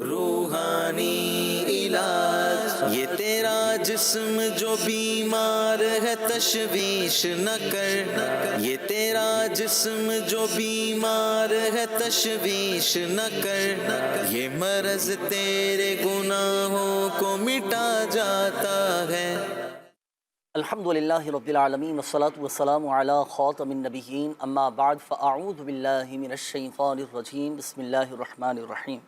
روحانی علاج، یہ تیرا جسم جو بیمار ہے تشویش نہ کر، یہ تیرا جسم جو بیمار ہے تشویش نہ کر، یہ مرض تیرے گناہوں کو مٹا جاتا ہے۔ الحمدللہ رب العالمین والصلاة والسلام علی خاتم النبیین، اما بعد فاعوذ باللہ من الشیطان الرجیم، بسم اللہ الرحمن الرحیم۔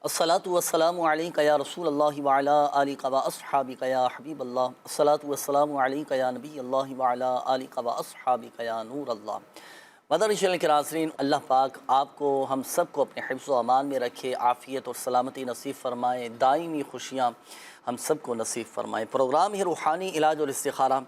الصلاة والسلام علیکہ یا رسول اللہ وعلی آلکہ واصحابکہ یا حبیب اللہ، الصلاة والسلام علیکہ یا نبی اللہ وعلی آلکہ واصحابکہ یا نور اللہ۔ مدنی چینل کے ناظرین، اللہ پاک آپ کو ہم سب کو اپنے حفظ و امان میں رکھے، عافیت اور سلامتی نصیب فرمائے، دائمی خوشیاں ہم سب کو نصیب فرمائے۔ پروگرام ہے روحانی علاج اور استخارہ،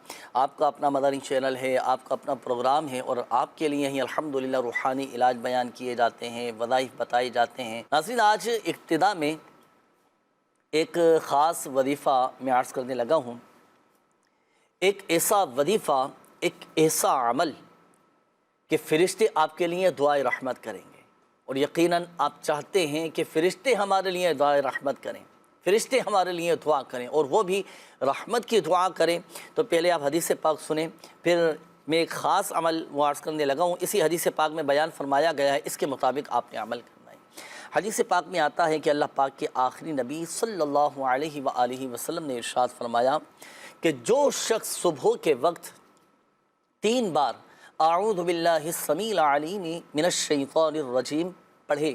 آپ کا اپنا مدنی چینل ہے، آپ کا اپنا پروگرام ہے، اور آپ کے لیے ہی الحمدللہ روحانی علاج بیان کیے جاتے ہیں، وظائف بتائے جاتے ہیں۔ ناظرین، آج ابتدا میں ایک خاص وظیفہ میں عرض کرنے لگا ہوں، ایک ایسا وظیفہ، ایک ایسا عمل کہ فرشتے آپ کے لیے دعائے رحمت کریں گے، اور یقیناً آپ چاہتے ہیں کہ فرشتے ہمارے لیے دعائے رحمت کریں، فرشتے ہمارے لیے دعا کریں، اور وہ بھی رحمت کی دعا کریں۔ تو پہلے آپ حدیث پاک سنیں، پھر میں ایک خاص عمل عرض کرنے لگا ہوں، اسی حدیث پاک میں بیان فرمایا گیا ہے، اس کے مطابق آپ نے عمل کرنا ہے۔ حدیث پاک میں آتا ہے کہ اللہ پاک کے آخری نبی صلی اللہ علیہ وآلہ وسلم نے ارشاد فرمایا کہ جو شخص صبح کے وقت 3 بار اعوذ باللہ السمیع العلیم من الشیطان الرجیم پڑھے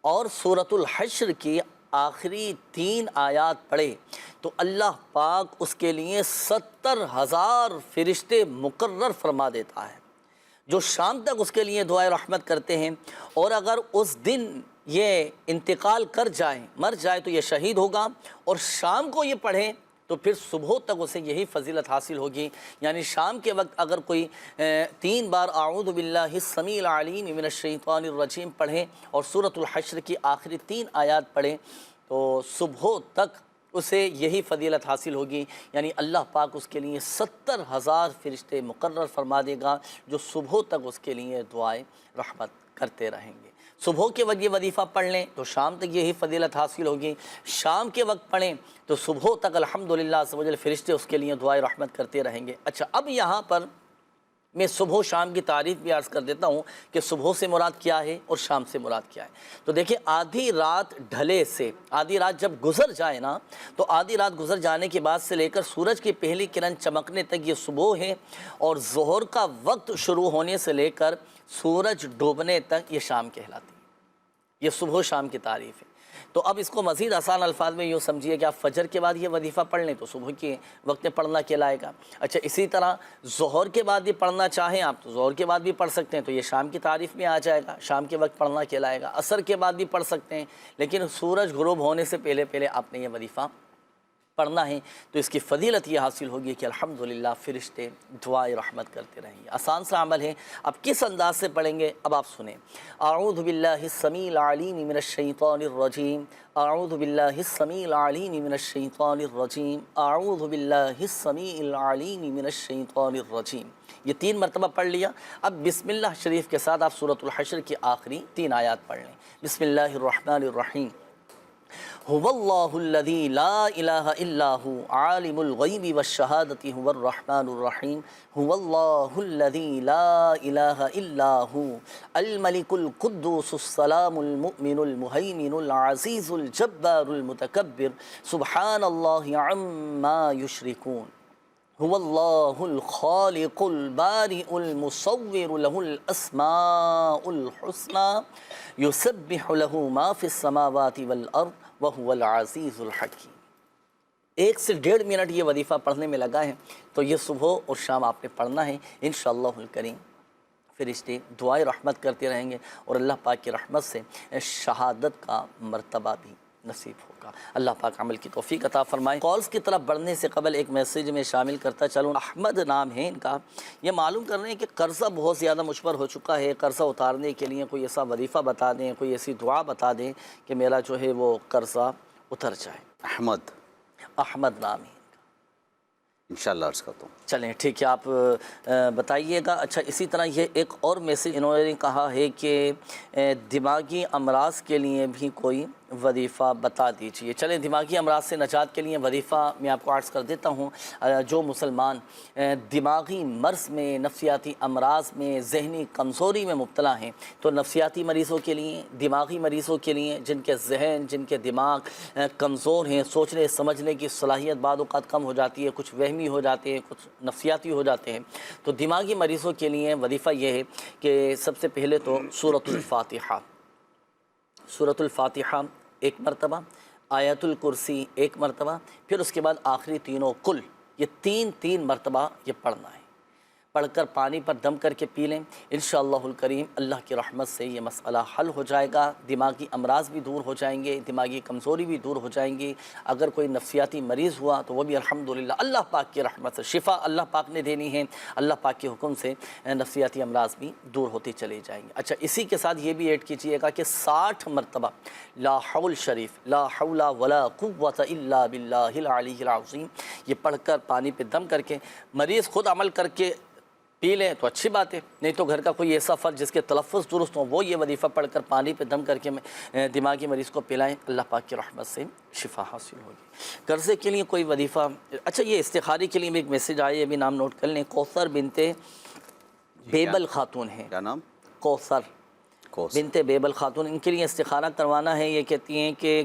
اور سورۃ الحشر کی آخری 3 آیات پڑھے تو اللہ پاک اس کے لیے 70,000 فرشتے مقرر فرما دیتا ہے، جو شام تک اس کے لیے دعائے رحمت کرتے ہیں، اور اگر اس دن یہ انتقال کر جائے، مر جائے تو یہ شہید ہوگا، اور شام کو یہ پڑھیں تو پھر صبح تک اسے یہی فضیلت حاصل ہوگی۔ یعنی شام کے وقت اگر کوئی 3 بار اعوذ باللہ السمیع العلیم من الشیطان الرجیم پڑھیں اور سورۃ الحشر کی آخری 3 آیات پڑھیں تو صبح تک اسے یہی فضیلت حاصل ہوگی۔ یعنی اللہ پاک اس کے لیے 70,000 فرشتے مقرر فرما دے گا جو صبح تک اس کے لیے دعائیں رحمت کرتے رہیں گے۔ صبح کے وقت یہ وظیفہ پڑھ لیں تو شام تک یہی فضیلت حاصل ہوگی، شام کے وقت پڑھیں تو صبح تک الحمدللہ عز و جل فرشتے اس کے لیے دعائیں رحمت کرتے رہیں گے۔ اچھا، اب یہاں پر میں صبح و شام کی تعریف بھی عرض کر دیتا ہوں کہ صبح سے مراد کیا ہے اور شام سے مراد کیا ہے۔ تو دیکھیں، آدھی رات ڈھلے سے، آدھی رات جب گزر جائے نا، تو آدھی رات گزر جانے کے بعد سے لے کر سورج کی پہلی کرن چمکنے تک یہ صبح ہے، اور ظہر کا وقت شروع ہونے سے لے کر سورج ڈوبنے تک یہ شام کہلاتی ہے۔ یہ صبح و شام کی تعریف ہے۔ تو اب اس کو مزید آسان الفاظ میں یوں سمجھیے کہ آپ فجر کے بعد یہ وظیفہ پڑھ لیں تو صبح کے وقت میں پڑھنا کہلائے گا۔ اچھا، اسی طرح ظہر کے بعد بھی پڑھنا چاہیں آپ تو ظہر کے بعد بھی پڑھ سکتے ہیں، تو یہ شام کی تعریف میں آ جائے گا، شام کے وقت پڑھنا کہلائے گا۔ عصر کے بعد بھی پڑھ سکتے ہیں، لیکن سورج غروب ہونے سے پہلے آپ نے یہ وظیفہ پڑھنا ہے، تو اس کی فضیلت یہ حاصل ہوگی کہ الحمدللہ فرشتے دعائے رحمت کرتے رہیں گے۔ آسان سا عمل ہے، اب کس انداز سے پڑھیں گے اب آپ سنیں۔ اعوذ باللہ السمیع العلیم من الشیطان الرجیم، اعوذ باللہ السمیع العلیم من الشیطان الرجیم، اعوذ باللہ السمیع العلیم من الشیطان الرجیم۔ یہ 3 مرتبہ پڑھ لیا۔ اب بسم اللہ شریف کے ساتھ آپ سورۃ الحشر کی آخری 3 آیات پڑھ لیں۔ بسم اللہ الرحمن الرحیم۔ هو اللہ الذی لا الہ الا هو عالم الغیب والشہادۃ هو الرحمن الرحیم۔ هو اللہ الذی لا الہ الا هو الملک القدوس السلام المؤمن المہیمن العزیز الجبار المتکبر سبحان اللہ عما یشرکون۔ هو اللہ الخالق البارئ المصور له الاسماء الحسنى یسبح له ما فی السماوات والارض وَهُوَ الْعَزِيزُ الْحَكِيمُ۔ 1 سے 1.5 منٹ یہ وظیفہ پڑھنے میں لگا ہے، تو یہ صبح اور شام آپ نے پڑھنا ہے، انشاءاللہ الکریم فرشتے دعائیں رحمت کرتے رہیں گے، اور اللہ پاک کی رحمت سے شہادت کا مرتبہ بھی نصیب ہوگا۔ اللہ پاک عمل کی توفیق عطا فرمائے۔ کالز کی طرف بڑھنے سے قبل ایک میسیج میں شامل کرتا چلوں۔ احمد نام ہے ان کا، یہ معلوم کر رہے ہیں کہ قرضہ بہت زیادہ مجھ پر ہو چکا ہے، قرضہ اتارنے کے لیے کوئی ایسا وظیفہ بتا دیں، کوئی ایسی دعا بتا دیں کہ میرا جو ہے وہ قرضہ اتر جائے۔ احمد نام ہے انشاءاللہ عرض کرتا ہوں۔ چلیں ٹھیک ہے، آپ بتائیے گا۔ اچھا، اسی طرح یہ ایک اور میسیج انہوں نے کہا ہے کہ دماغی امراض کے لیے بھی کوئی وظیفہ بتا دیجیے۔ چلیں دماغی امراض سے نجات کے لیے وظیفہ میں آپ کو عرض کر دیتا ہوں۔ جو مسلمان دماغی مرض میں، نفسیاتی امراض میں، ذہنی کمزوری میں مبتلا ہیں، تو نفسیاتی مریضوں کے لیے، دماغی مریضوں کے لیے، جن کے ذہن، جن کے دماغ کمزور ہیں، سوچنے سمجھنے کی صلاحیت بعض اوقات کم ہو جاتی ہے، کچھ وہمی ہو جاتے ہیں، کچھ نفسیاتی ہو جاتے ہیں، تو دماغی مریضوں کے لیے وظیفہ یہ ہے کہ سب سے پہلے تو سورۃ الفاتحہ، سورۃ الفاتحہ ایک مرتبہ، آیت الکرسی ایک مرتبہ، پھر اس کے بعد آخری تینوں کل، یہ تین مرتبہ یہ پڑھنا ہے۔ پڑھ کر پانی پر دم کر کے پی لیں، انشاءاللہ الکریم اللہ کی رحمت سے یہ مسئلہ حل ہو جائے گا، دماغی امراض بھی دور ہو جائیں گے، دماغی کمزوری بھی دور ہو جائیں گی۔ اگر کوئی نفسیاتی مریض ہوا تو وہ بھی الحمدللہ اللہ پاک کی رحمت سے شفا اللہ پاک نے دینی ہے، اللہ پاک کے حکم سے نفسیاتی امراض بھی دور ہوتے چلے جائیں گے۔ اچھا، اسی کے ساتھ یہ بھی ایڈ کیجئے گا کہ 60 مرتبہ لا حول شریف، لا حول ولا قوت الا باللہ العلی العظیم، یہ پڑھ کر پانی پہ دم کر کے مریض خود عمل کر کے پی لیں تو اچھی بات ہے، نہیں تو گھر کا کوئی ایسا فرد جس کے تلفظ درست ہوں وہ یہ وظیفہ پڑھ کر پانی پہ دم کر کے دماغی مریض کو پلائیں، اللہ پاک کی رحمت سے شفا حاصل ہوگی۔ قرضے کے لیے کوئی وظیفہ، اچھا یہ استخارے کے لیے بھی ایک میسیج آئی ہے، ابھی نام نوٹ کر لیں، کوثر بنت بیبل خاتون ہیں، کیا نام؟ کوثر بنت بیبل خاتون، ان کے لیے استخارہ کروانا ہے۔ یہ کہتی ہیں کہ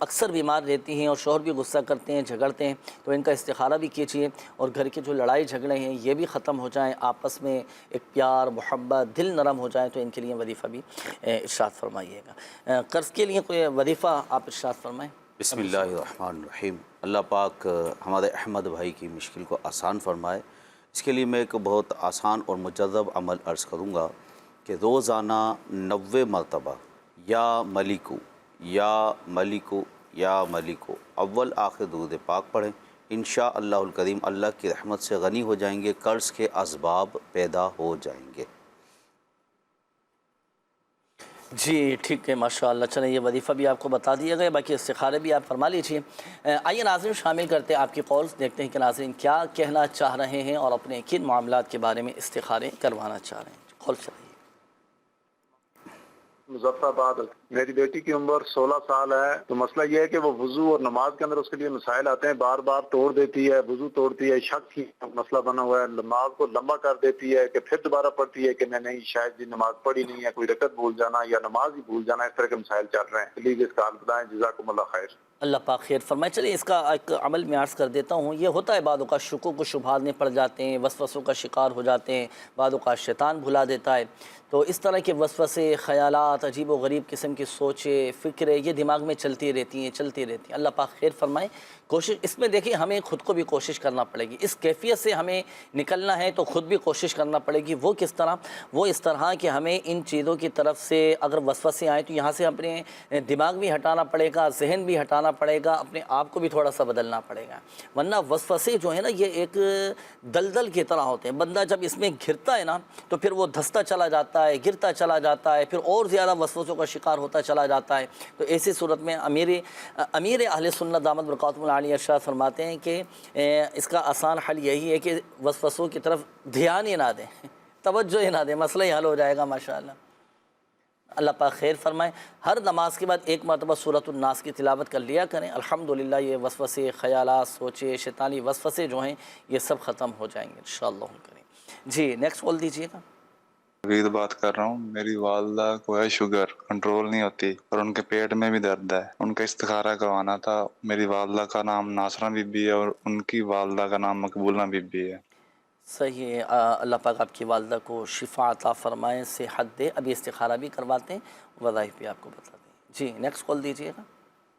اکثر بیمار رہتی ہیں اور شوہر بھی غصہ کرتے ہیں، جھگڑتے ہیں، تو ان کا استخارہ بھی کیجیے اور گھر کے جو لڑائی جھگڑے ہیں یہ بھی ختم ہو جائیں، آپس میں ایک پیار محبت، دل نرم ہو جائے، تو ان کے لیے وظیفہ بھی ارشاد فرمائیے گا۔ قرض کے لیے کوئی وظیفہ آپ ارشاد فرمائیں۔ بسم اللہ الرحمن الرحیم۔ اللہ پاک ہمارے احمد بھائی کی مشکل کو آسان فرمائے۔ اس کے لیے میں ایک بہت آسان اور مجذب عمل عرض کروں گا کہ روزانہ 90 مرتبہ یا ملکو یا ملکو یا ملکو اول آخر درود پاک پڑھیں، انشاءاللہ الکریم اللہ کی رحمت سے غنی ہو جائیں گے، قرض کے اسباب پیدا ہو جائیں گے۔ جی ٹھیک ہے، ماشاءاللہ۔ چلیں یہ وظیفہ بھی آپ کو بتا دیا گیا، باقی استخارے بھی آپ فرما لیجیے۔ آئیے ناظرین شامل کرتے ہیں آپ کی قولز، دیکھتے ہیں کہ ناظرین کیا کہنا چاہ رہے ہیں اور اپنے کن معاملات کے بارے میں استخارے کروانا چاہ رہے ہیں۔ قول چلائیے۔ مظفر آباد، میری بیٹی کی عمر 16 سال ہے، تو مسئلہ یہ ہے کہ وہ وضو اور نماز کے اندر اس کے لیے مسائل آتے ہیں، بار بار توڑ دیتی ہے، وضو توڑتی ہے، شک کی مسئلہ بنا ہوا ہے، نماز کو لمبا کر دیتی ہے کہ پھر دوبارہ پڑھتی ہے کہ نہیں شاید نماز پڑھی نہیں ہے، کوئی رکعت بھول جانا یا نماز ہی بھول جانا، اس طرح کے مسائل چل رہے ہیں، پلیز اس کا حل بتائیں، جزاکم اللہ خیر۔ اللہ پاک خیر فرمائے۔ چلیے اس کا ایک عمل میں عرض کر دیتا ہوں۔ یہ ہوتا ہے بعض اوقات شکوک و شبہات میں پڑ جاتے ہیں، وسوسوں کا شکار ہو جاتے ہیں، بعض اوقات شیطان بھلا دیتا ہے، تو اس طرح کے وسوسے، خیالات، عجیب و غریب قسم کی سوچیں، فکریں یہ دماغ میں چلتی رہتی ہیں۔ اللہ پاک خیر فرمائے۔ کوشش اس میں دیکھیں ہمیں خود کو بھی کوشش کرنا پڑے گی، اس کیفیت سے ہمیں نکلنا ہے تو خود بھی کوشش کرنا پڑے گی۔ وہ کس طرح؟ وہ اس طرح کہ ہمیں ان چیزوں کی طرف سے اگر وسوسے آئیں تو یہاں سے اپنے دماغ بھی ہٹانا پڑے گا، ذہن بھی ہٹانا پڑے گا، اپنے آپ کو بھی تھوڑا سا بدلنا پڑے گا، ورنہ وسوسے جو ہے نا یہ ایک دلدل کی طرح ہوتے ہیں، بندہ جب اس میں گرتا ہے نا تو پھر وہ دھستا چلا جاتا ہے، گرتا چلا جاتا ہے، پھر اور زیادہ وسوسوں کا شکار ہوتا چلا جاتا ہے۔ تو ایسی صورت میں امیر اہل سنت دامت برکاتہم العالیہ ارشاد فرماتے ہیں کہ اس کا آسان حل یہی ہے کہ وسوسوں کی طرف دھیان ہی نہ دیں، توجہ ہی نہ دیں، مسئلہ ہی حل ہو جائے گا ماشاءاللہ۔ اللہ پاک خیر فرمائے۔ ہر نماز کے بعد ایک مرتبہ سورۃ الناس کی تلاوت کر لیا کریں، الحمدللہ یہ وسوسے، خیالات، سوچے، شیطانی وسوسے جو ہیں یہ سب ختم ہو جائیں گے انشاءاللہ کریں۔ جی نیکسٹ کال دیجیے گا۔ وید بات کر رہا ہوں، میری والدہ کو ہے شوگر، کنٹرول نہیں ہوتی اور ان کے پیٹ میں بھی درد ہے، ان کا استخارہ کروانا تھا۔ میری والدہ کا نام ناصرہ بی بی ہے اور ان کی والدہ کا نام مقبولہ بی بی ہے۔ صحیح ہے، اللہ پاک آپ کی والدہ کو شفا عطا فرمائے، صحت دے۔ ابھی استخارہ بھی کرواتے ہیں، وظائف بھی آپ کو بتا دیں۔ جی نیکسٹ کال دیجیے گا۔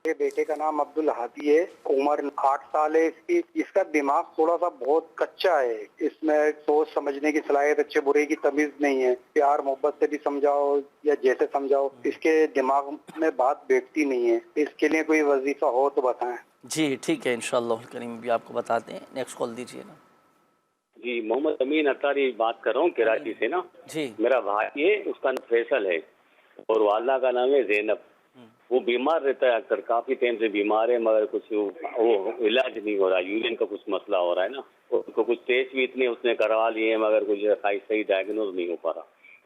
میرے بیٹے کا نام عبدالحادی ہے، عمر 8 سال ہے اس کا دماغ تھوڑا سا بہت کچا ہے، اس میں سوچ سمجھنے کی صلاحیت، اچھے برے کی تمیز نہیں ہے، پیار محبت سے بھی سمجھاؤ یا جیسے سمجھاؤ اس کے دماغ میں بات بیٹھتی نہیں ہے، اس کے لیے کوئی وظیفہ ہو تو بتائیں۔ جی ٹھیک ہے، انشاءاللہ الکریم بھی آپ کو بتاتے ہیں۔ نیکسٹ کال دیجیے گا۔ جی محمد امین اطاری بات کر رہا ہوں کراچی سے نا۔ جی میرا بھائی ہے، اس کا نام فیصل ہے اور والدہ کا نام ہے زینب۔ وہ بیمار رہتا ہے اکثر، کافی ٹائم سے بیمار ہے، مگر کچھ وہ علاج نہیں ہو رہا، یورین کا کچھ مسئلہ ہو رہا ہے نا، اس کو کچھ ٹیسٹ بھی اتنے اس نے کروا لیے ہیں مگر کچھ صحیح ڈائگنوز نہیں ہو پا رہا۔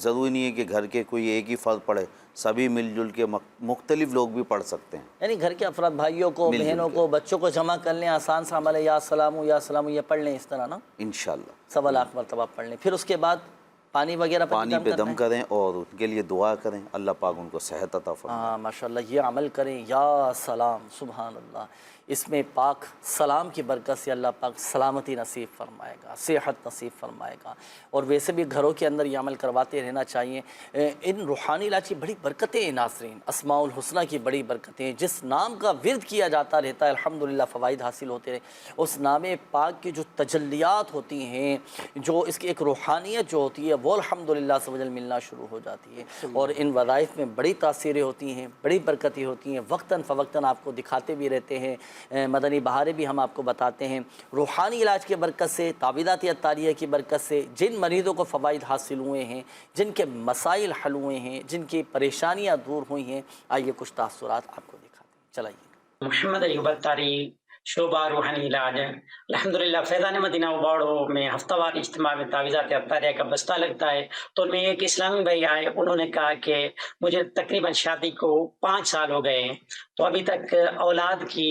ضروری نہیں ہے کہ گھر کے کوئی ایک ہی فرد پڑھے، سبھی مل جل کے مختلف لوگ بھی پڑھ سکتے ہیں. یعنی گھر کے افراد بھائیوں کو، بہنوں کو، بچوں کو جمع کر لیں، آسان سا عمل ہے، یا سلام یہ پڑھ لیں اس طرح نا، انشاءاللہ 1.25 لاکھ مرتبہ پڑھ لیں. پھر اس کے بعد پانی وغیرہ پانی پہ دم کریں اور ان کے لیے دعا کریں، اللہ پاک ان کو صحت عطا فرمائے. ہاں ماشاءاللہ، یہ عمل کریں. یا سلام، سبحان اللہ. اس میں پاک سلام کی برکت سے اللہ پاک سلامتی نصیب فرمائے گا، صحت نصیب فرمائے گا. اور ویسے بھی گھروں کے اندر یہ عمل کرواتے رہنا چاہیے. ان روحانی علاج کی بڑی برکتیں ہیں ناظرین، اسماء الحسنہ کی بڑی برکتیں. جس نام کا ورد کیا جاتا رہتا ہے الحمدللہ فوائد حاصل ہوتے رہے. اس نام پاک کی جو تجلیات ہوتی ہیں، جو اس کی ایک روحانیت جو ہوتی ہے، وہ الحمدللہ سے وجل ملنا شروع ہو جاتی ہے. اور ان وظائف میں بڑی تاثیریں ہوتی ہیں، بڑی برکتیں ہوتی ہیں. وقتاً فوقتاً آپ کو دکھاتے بھی رہتے ہیں، مدنی بہاریں بھی ہم آپ کو بتاتے ہیں. روحانی علاج کی برکت سے، تعویذات اطاریہ کی برکت سے جن مریضوں کو فوائد حاصل ہوئے ہیں، جن کے مسائل حل ہوئے ہیں، جن کی پریشانیاں دور ہوئی ہیں، آئیے کچھ تاثرات آپ کو دکھاتے ہیں. چلائیے. محمد ایوب اتاری، شعبہ روحانی علاج. الحمدللہ فیضان مدینہ وباڑو میں ہفتہ وار اجتماع میں تعویذات اطاریہ کا بستہ لگتا ہے. تو ان میں ایک اسلامی بھائی آئے، انہوں نے کہا کہ مجھے تقریباً شادی کو 5 سال ہو گئے ہیں، تو ابھی تک اولاد کی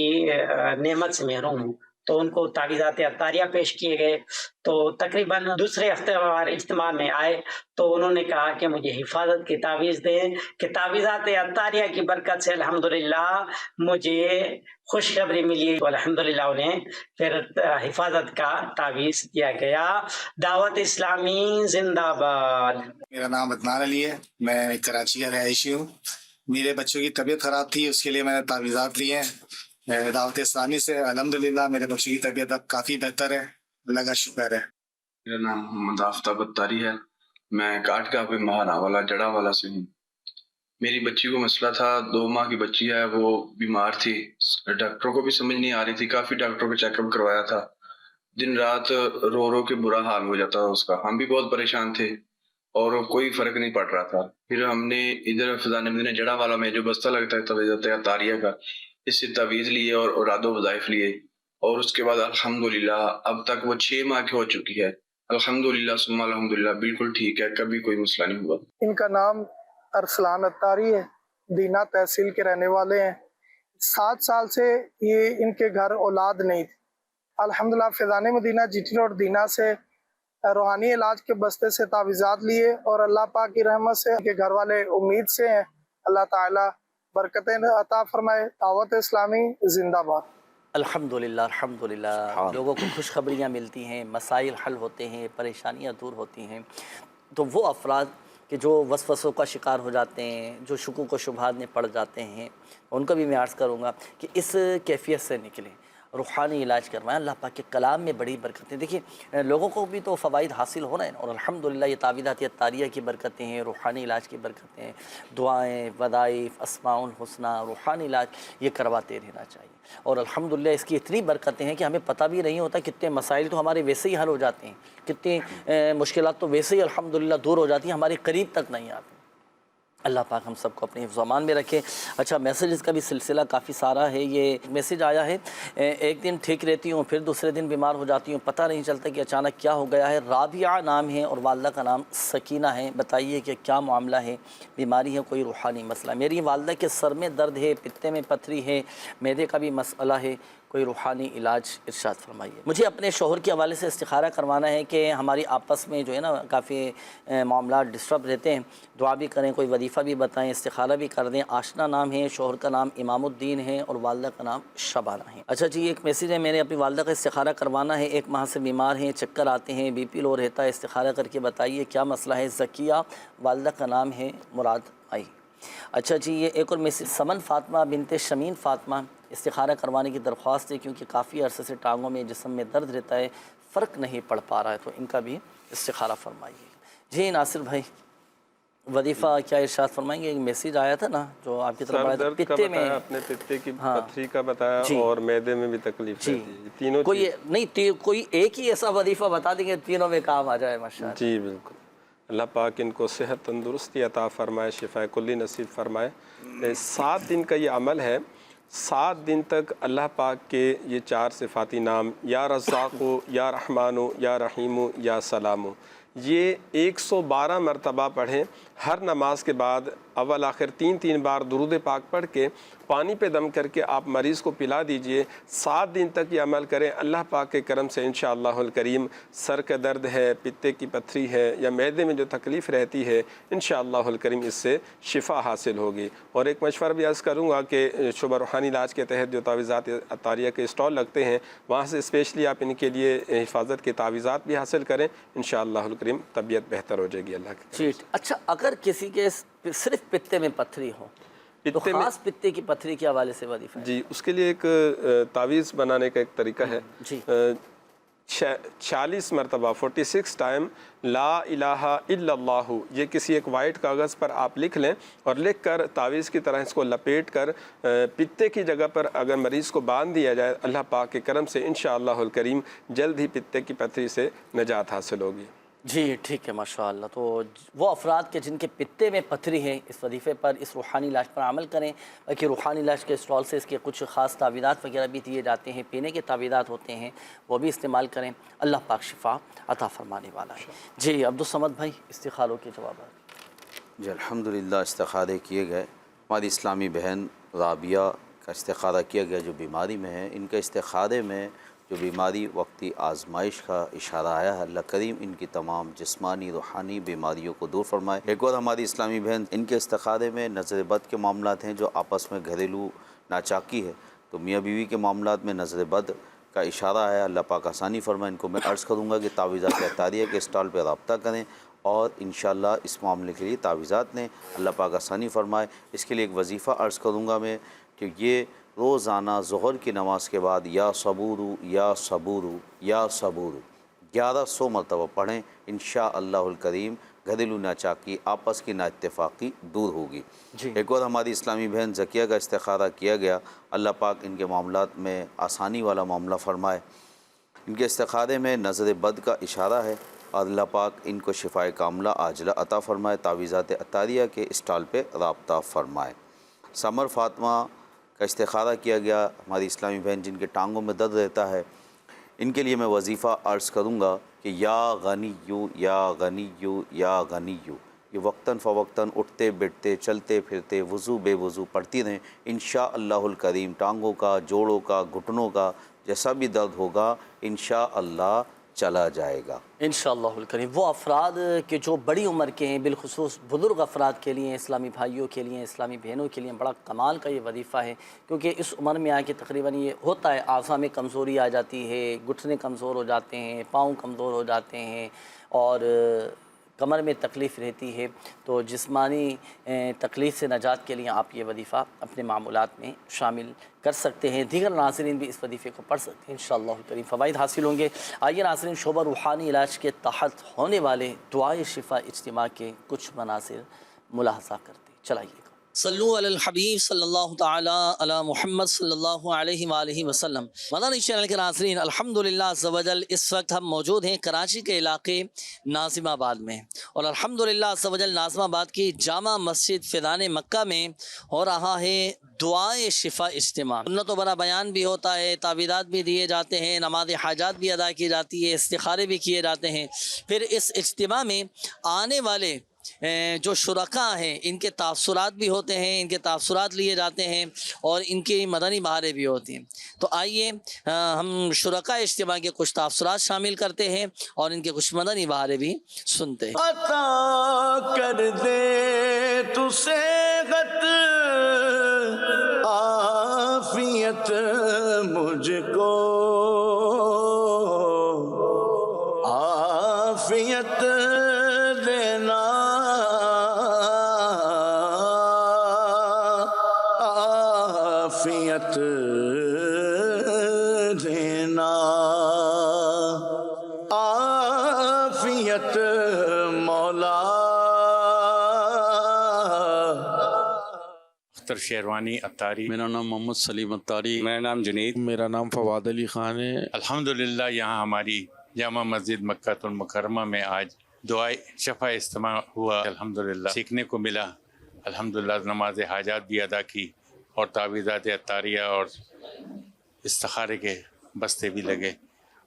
نعمت سے محروم ہوں. تو ان کو تعویذات اطاریہ پیش کیے گئے. تو تقریباً دوسرے ہفتے وار اجتماع میں آئے تو انہوں نے کہا کہ مجھے حفاظت کی تعویذ دیں، کہ تعویذات اطاریہ کی برکت سے الحمدللہ مجھے خوشخبری ملی. تو الحمدللہ انہیں پھر حفاظت کا تعویذ دیا گیا. دعوت اسلامی زندہ باد. میرا نام عدنان علی ہے، میں کراچی کا رہائشی ہوں. میرے بچوں کی طبیعت خراب تھی، اس کے لیے میں نے تعویذات لی ہیں دعوت اسلامی سے. الحمدللہ میرے بچوں کی طبیعت اب کافی بہتر ہے، اللہ کا شکر ہے. میرا نام محمد آفتاب اتاری ہے، میں کاٹ کا مہارا والا جڑا والا سے ہوں. میری بچی کو مسئلہ تھا، 2 ماہ کی بچی ہے، وہ بیمار تھی. ڈاکٹروں کو بھی سمجھ نہیں آ رہی تھی، کافی ڈاکٹروں کو چیک اپ کروایا تھا. دن رات رو رو کے برا حال ہو جاتا تھا اس کا. ہم بھی بہت پریشان تھے اور کوئی فرق نہیں پڑ رہا تھا. پھر ہم نے ادھر فیضان مدینہ جڑا والا میں جو بستہ لگتا ہے تعویذات اطاریہ کا، اس سے تعویذ لیے اور اراد و وظائف لیے. اور اس کے بعد الحمدللہ اب تک وہ 6 ماہ کی ہو چکی ہے. الحمدللہ ثم الحمدللہ بالکل ٹھیک ہے، کبھی کوئی مسئلہ نہیں ہوا. ان کا نام ارسلان اتاری ہے، دینا تحصیل کے رہنے والے ہیں. 7 سال سے یہ ان کے گھر اولاد نہیں تھی. الحمدللہ فیضان مدینہ جی ٹی روڈ دینا سے روحانی علاج کے بستے سے تعویذات لیے اور اللہ پاک کی رحمت سے ان کے گھر والے امید سے ہیں. اللہ تعالیٰ برکتیں عطا فرمائے. دعوت اسلامی زندہ باد. الحمدللہ الحمدللہ. لوگوں کو خوشخبریاں ملتی ہیں، مسائل حل ہوتے ہیں، پریشانیاں دور ہوتی ہیں. تو وہ افراد کہ جو وسوسوں کا شکار ہو جاتے ہیں، جو شکوک و شبہات میں پڑ جاتے ہیں، ان کو بھی میں عرض کروں گا کہ اس کیفیت سے نکلیں، روحانی علاج کروائیں. اللہ پاک کے کلام میں بڑی برکتیں. دیکھیے لوگوں کو بھی تو فوائد حاصل ہو رہے ہیں، اور الحمدللہ یہ تعویذات اطاریہ کی برکتیں ہیں، روحانی علاج کی برکتیں ہیں. دعائیں، وظائف، اسماء الحسنہ، روحانی علاج یہ کرواتے رہنا چاہیے. اور الحمدللہ اس کی اتنی برکتیں ہیں کہ ہمیں پتہ بھی نہیں ہوتا کتنے مسائل تو ہمارے ویسے ہی حل ہو جاتے ہیں، کتنی مشکلات تو ویسے ہی الحمدللہ دور ہو جاتی ہیں، ہمارے قریب تک نہیں آتی. اللہ پاک ہم سب کو اپنے حفظ و امان میں رکھے. اچھا، میسیجز کا بھی سلسلہ کافی سارا ہے. یہ میسیج آیا ہے، ایک دن ٹھیک رہتی ہوں، پھر دوسرے دن بیمار ہو جاتی ہوں، پتہ نہیں چلتا کہ اچانک کیا ہو گیا ہے. رابعہ نام ہے اور والدہ کا نام سکینہ ہے. بتائیے کہ کیا معاملہ ہے، بیماری ہے، کوئی روحانی مسئلہ؟ میری والدہ کے سر میں درد ہے، پتے میں پتھری ہے، معدے کا بھی مسئلہ ہے، کوئی روحانی علاج ارشاد فرمائیے. مجھے اپنے شوہر کے حوالے سے استخارہ کروانا ہے کہ ہماری آپس میں جو ہے نا کافی معاملات ڈسٹرب رہتے ہیں. دعا بھی کریں، کوئی وظیفہ بھی بتائیں، استخارہ بھی کر دیں. آشنا نام ہے، شوہر کا نام امام الدین ہے اور والدہ کا نام شبانہ ہے. اچھا جی، ایک میسیج ہے، میں نے اپنی والدہ کا استخارہ کروانا ہے، 1 ماہ سے بیمار ہیں، چکر آتے ہیں، بی پی لو رہتا ہے، استخارہ کر کے بتائیے کیا مسئلہ ہے. زکیہ، والدہ کا نام ہے مراد آئی. اچھا جی، یہ ایک اور میسیج، سمن فاطمہ بنت شمین فاطمہ، استخارہ کروانے کی درخواست ہے کیونکہ کافی عرصے سے ٹانگوں میں، جسم میں درد رہتا ہے، فرق نہیں پڑ پا رہا ہے، تو ان کا بھی استخارہ فرمائیے. جی ناصر بھائی، وظیفہ کیا ارشاد فرمائیں گے؟ ایک میسیج آیا تھا نا جو آپ کی طرف آیا تھا، پتے میں اپنے پتے کی پتھری کا بتایا اور معدے میں بھی تکلیف جی، تینوں کوئی نہیں، کوئی ایک ہی ایسا وظیفہ بتا دیں گے تینوں میں کام آ جائے ماشاءاللہ. جی بالکل. اللہ پاک ان کو صحت تندرستی عطا فرمائے، شفاء کلی نصیب فرمائے. 7 دن کا یہ عمل ہے. 7 دن تک اللہ پاک کے یہ 4 صفاتی نام، یا رزاق، یا رحمان، یا رحیم، یا سلام، یہ 112 مرتبہ پڑھیں. ہر نماز کے بعد اول آخر 3 بار درود پاک پڑھ کے پانی پہ دم کر کے آپ مریض کو پلا دیجئے. 7 دن تک یہ عمل کریں. اللہ پاک کے کرم سے انشاءاللہ الکریم سر کا درد ہے، پتے کی پتھری ہے یا معدے میں جو تکلیف رہتی ہے، انشاءاللہ الکریم اس سے شفا حاصل ہوگی. اور ایک مشورہ بھی عرض کروں گا کہ شعبہ روحانی علاج کے تحت جو تعویذات عطاریہ کے اسٹال لگتے ہیں، وہاں سے اسپیشلی آپ ان کے لیے حفاظت کے تعویذات بھی حاصل کریں. انشاءاللہ الکریم طبیعت بہتر ہو جائے گی اللہ کے جی. اچھا، اگر کسی کے صرف پتے میں پتھری ہو تو خاص پتے کی پتھری کے حوالے سے وظیفہ ہے؟ جی، اس کے لیے ایک تعویذ بنانے کا ایک طریقہ ہے. جی. 46 مرتبہ 46 ٹائم لا الہ الا اللہ، یہ کسی ایک وائٹ کاغذ پر آپ لکھ لیں اور لکھ کر تعویذ کی طرح اس کو لپیٹ کر پتے کی جگہ پر اگر مریض کو باندھ دیا جائے، اللہ پاک کے کرم سے انشاءاللہ الکریم جلد ہی پتے کی پتھری سے نجات حاصل ہوگی. جی ٹھیک ہے، ماشاءاللہ. تو وہ افراد کے جن کے پتے میں پتھری ہے، اس وظیفے پر، اس روحانی علاج پر عمل کریں. باقی روحانی علاج کے اسٹال سے اس کے کچھ خاص تعویذات وغیرہ بھی دیے جاتے ہیں، پینے کے تعویذات ہوتے ہیں، وہ بھی استعمال کریں. اللہ پاک شفا عطا فرمانے والا ہے. جی عبدالصمد بھائی، استخاروں کے جوابات. جی الحمدللہ استخارے کیے گئے. ہماری اسلامی بہن رابعہ کا استخارہ کیا گیا جو بیماری میں ہے. ان کے استخارے میں جو بیماری وقتی آزمائش کا اشارہ آیا ہے، اللہ کریم ان کی تمام جسمانی روحانی بیماریوں کو دور فرمائے. ایک اور ہماری اسلامی بہن، ان کے استخارے میں نظر بد کے معاملات ہیں جو آپس میں گھریلو ناچاکی ہے، تو میاں بیوی کے معاملات میں نظر بد کا اشارہ ہے. اللہ پاک آسانی فرمائے. ان کو میں عرض کروں گا کہ تعویذات عطاریہ کے اسٹال پہ رابطہ کریں اور انشاءاللہ اس معاملے کے لیے تعویذات لیں. اللہ پاک آسانی فرمائے. اس کے لیے ایک وظیفہ عرض کروں گا میں کہ یہ روزانہ ظہر کی نماز کے بعد یا صبورو یا صبورو یا صبورو 1100 مرتبہ پڑھیں. انشاءاللہ الکریم گھریلو ناچاکی، آپس کی نااتفاقی دور ہوگی. ایک اور ہماری اسلامی بہن زکیہ کا استخارہ کیا گیا. اللہ پاک ان کے معاملات میں آسانی والا معاملہ فرمائے. ان کے استخارے میں نظر بد کا اشارہ ہے اور اللہ پاک ان کو شفائے کاملہ عاجلہ عطا فرمائے. تعویذات عطاریہ کے اسٹال پہ رابطہ فرمائے. سمر فاطمہ کا استخارہ کیا گیا. ہماری اسلامی بہن جن کے ٹانگوں میں درد رہتا ہے، ان کے لیے میں وظیفہ عرض کروں گا کہ یا غنیو یا غنیو یا غنیو، یہ وقتاً فوقتاً اٹھتے بیٹھتے چلتے پھرتے وضو بے وضو پڑھتی رہیں. انشاءاللہ الکریم ٹانگوں کا، جوڑوں کا، گھٹنوں کا جیسا بھی درد ہوگا انشاءاللہ چلا جائے گا انشاءاللہ الکریم. وہ افراد کہ جو بڑی عمر کے ہیں، بالخصوص بزرگ افراد کے لیے، اسلامی بھائیوں کے لیے، اسلامی بہنوں کے لیے بڑا کمال کا یہ وظیفہ ہے، کیونکہ اس عمر میں آ کے تقریباً یہ ہوتا ہے، اعضاء میں کمزوری آ جاتی ہے، گھٹنے کمزور ہو جاتے ہیں، پاؤں کمزور ہو جاتے ہیں اور کمر میں تکلیف رہتی ہے. تو جسمانی تکلیف سے نجات کے لیے آپ یہ وظیفہ اپنے معمولات میں شامل کر سکتے ہیں. دیگر ناظرین بھی اس وظیفے کو پڑھ سکتے ہیں. انشاءاللہ الکریم فوائد حاصل ہوں گے. آئیے ناظرین، شعبہ روحانی علاج کے تحت ہونے والے دعائے شفا اجتماع کے کچھ مناظر ملاحظہ کرتے. چلائیے گا. صلو علی الحبیب صلی اللہ تعالی علی محمد صلی اللہ علیہ وآلہ وسلم. مدنی چینل کے ناظرین، الحمدللہ عز و جل اس وقت ہم موجود ہیں کراچی کے علاقے ناظم آباد میں، اور الحمدللہ عز و جل ناظم آباد کی جامع مسجد فیضان مکہ میں ہو رہا ہے دعائے شفا اجتماع. سنت و برا بیان بھی ہوتا ہے، تعویذات بھی دیے جاتے ہیں، نماز حاجات بھی ادا کی جاتی ہے، استخارے بھی کیے جاتے ہیں. پھر اس اجتماع میں آنے والے جو شرکاء ہیں ان کے تاثرات بھی ہوتے ہیں، ان کے تاثرات لیے جاتے ہیں اور ان کی مدنی بہاریں بھی ہوتی ہیں. تو آئیے ہم شرکاء اجتماع کے کچھ تاثرات شامل کرتے ہیں اور ان کے کچھ مدنی بہاریں بھی سنتے ہیں. عطا کر دے تو صحت عافیت مجھ کو، عافیت دینا، عافیت دینا، عافیت مولا. اختر شیروانی اتاری. میرا نام محمد سلیم اتاری. میرا نام جنید. میرا نام فواد علی خان ہے. الحمدللہ یہاں ہماری جامع مسجد مکہ المکرمہ میں آج دعائے شفا اجتماع ہوا. الحمدللہ سیکھنے کو ملا. الحمدللہ نماز حاجات بھی ادا کی اور تعویذات عطاریہ اور استخارے کے بستے بھی لگے.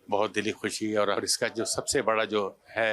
بہت دلی خوشی. اور اس کا جو سب سے بڑا جو ہے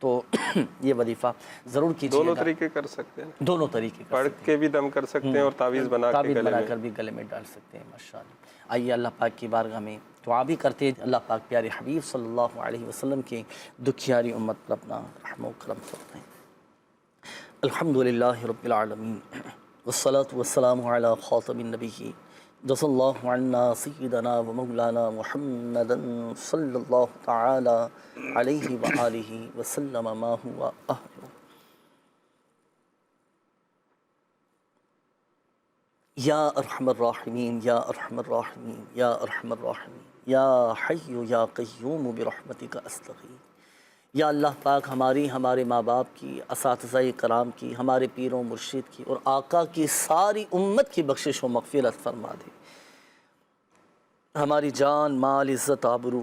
تو یہ وظیفہ ضرور کیجیے. دونوں طریقے کر سکتے ہیں, دونوں طریقے پڑھ کے بھی دم کر سکتے ہیں اور تعویذ بنا کر بھی گلے میں ڈال سکتے ہیں. ماشاء اللہ. آئیے اللہ پاک کی بارگاہ میں دعا بھی کرتے ہیں, اللہ پاک پیارے حبیب صلی اللہ علیہ وسلم کی دکھیاری امت پر اپنا رحم و کرم فرمائیں. الحمدللہ رب العالمین والصلاة والسلام علی خاتم النبیین جزا اللہ عنا سیدنا و مولانا محمدا صلی اللہ تعالی علیہ وآلہ وسلم ما ہوا اہلہ. یا ارحم الراحمین یا ارحم الراحمین یا ارحم الراحمین یا حی یا قیوم برحمتک استغیث. یا اللہ پاک ہمارے ماں باپ کی, اساتذہ کرام کی, ہمارے پیر و مرشد کی اور آقا کی ساری امت کی بخشش و مغفرت فرما دے. ہماری جان مال عزت آبرو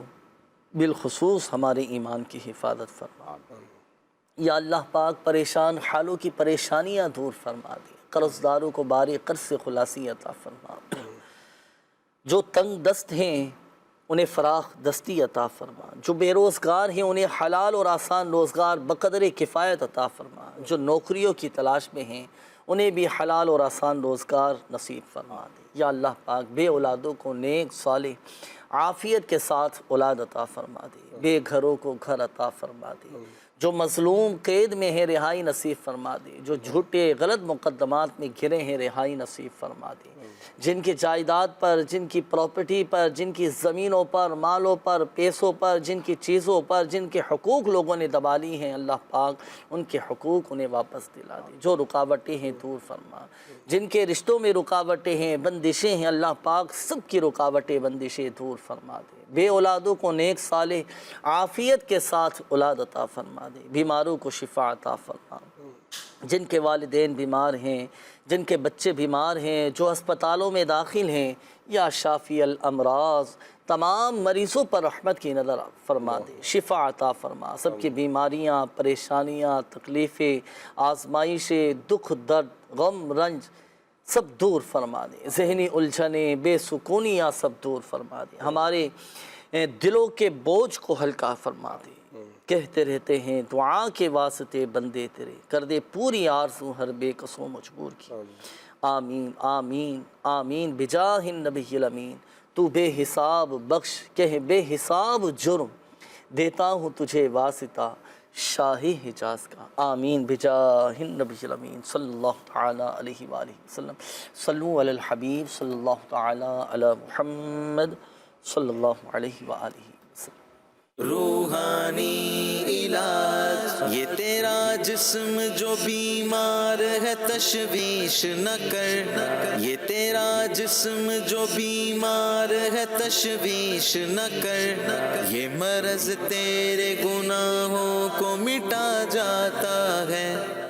بالخصوص ہمارے ایمان کی حفاظت فرما. یا اللہ پاک پریشان حالوں کی پریشانیاں دور فرما دے. قرض داروں کو بار قرض سے خلاصی عطا فرما. جو تنگ دست ہیں انہیں فراخ دستی عطا فرما. جو بے روزگار ہیں انہیں حلال اور آسان روزگار بقدر کفایت عطا فرما. جو نوکریوں کی تلاش میں ہیں انہیں بھی حلال اور آسان روزگار نصیب فرما دے. یا اللہ پاک بے اولادوں کو نیک صالح عافیت کے ساتھ اولاد عطا فرما دے. بے گھروں کو گھر عطا فرما دے. جو مظلوم قید میں ہیں رہائی نصیب فرما دے. جو جھوٹے غلط مقدمات میں گھرے ہیں رہائی نصیب فرما دے. جن کی جائیداد پر, جن کی پراپرٹی پر, جن کی زمینوں پر, مالوں پر, پیسوں پر, جن کی چیزوں پر, جن کے حقوق لوگوں نے دبا لی ہیں, اللہ پاک ان کے حقوق انہیں واپس دلا دے. جو رکاوٹیں ہیں دور فرما. جن کے رشتوں میں رکاوٹیں ہیں, بندشیں ہیں, اللہ پاک سب کی رکاوٹیں بندشیں دور فرما دے. بے اولادوں کو نیک صالح عافیت کے ساتھ اولاد عطا فرما دے. بیماروں کو شفا عطا فرما. جن کے والدین بیمار ہیں, جن کے بچے بیمار ہیں, جو ہسپتالوں میں داخل ہیں, یا شافی الامراض تمام مریضوں پر رحمت کی نظر فرما دے. شفا عطا فرما. سب کی بیماریاں, پریشانیاں, تکلیفیں, آزمائشیں, دکھ درد, غم رنج سب دور فرما دے. ذہنی الجھنیں, بے سکونیاں سب دور فرما دے. ہمارے دلوں کے بوجھ کو ہلکا فرما دے. کہتے رہتے ہیں دعا کے واسطے بندے تیرے, کر دے پوری آرزو ہر بے کس و مجبور کی. آمین آمین آمین بجاہ النبی الامین. تو بے حساب بخش کہ بے حساب جرم, دیتا ہوں تجھے واسطہ شاہ حجاز کا. آمین بجاہ النبی الامین صلی اللہ تعالی علیہ وآلہ وسلم. صلو علی الحبیب صلی اللہ تعالی علی محمد صلی اللہ علیہ وآلہ وسلم. روحانی علاج یہ تیرا جسم جو بیمار ہے تشویش نہ کر. یہ تیرا جسم جو بیمار ہے تشویش نہ کر. یہ مرض تیرے گناہوں کو مٹا جاتا ہے.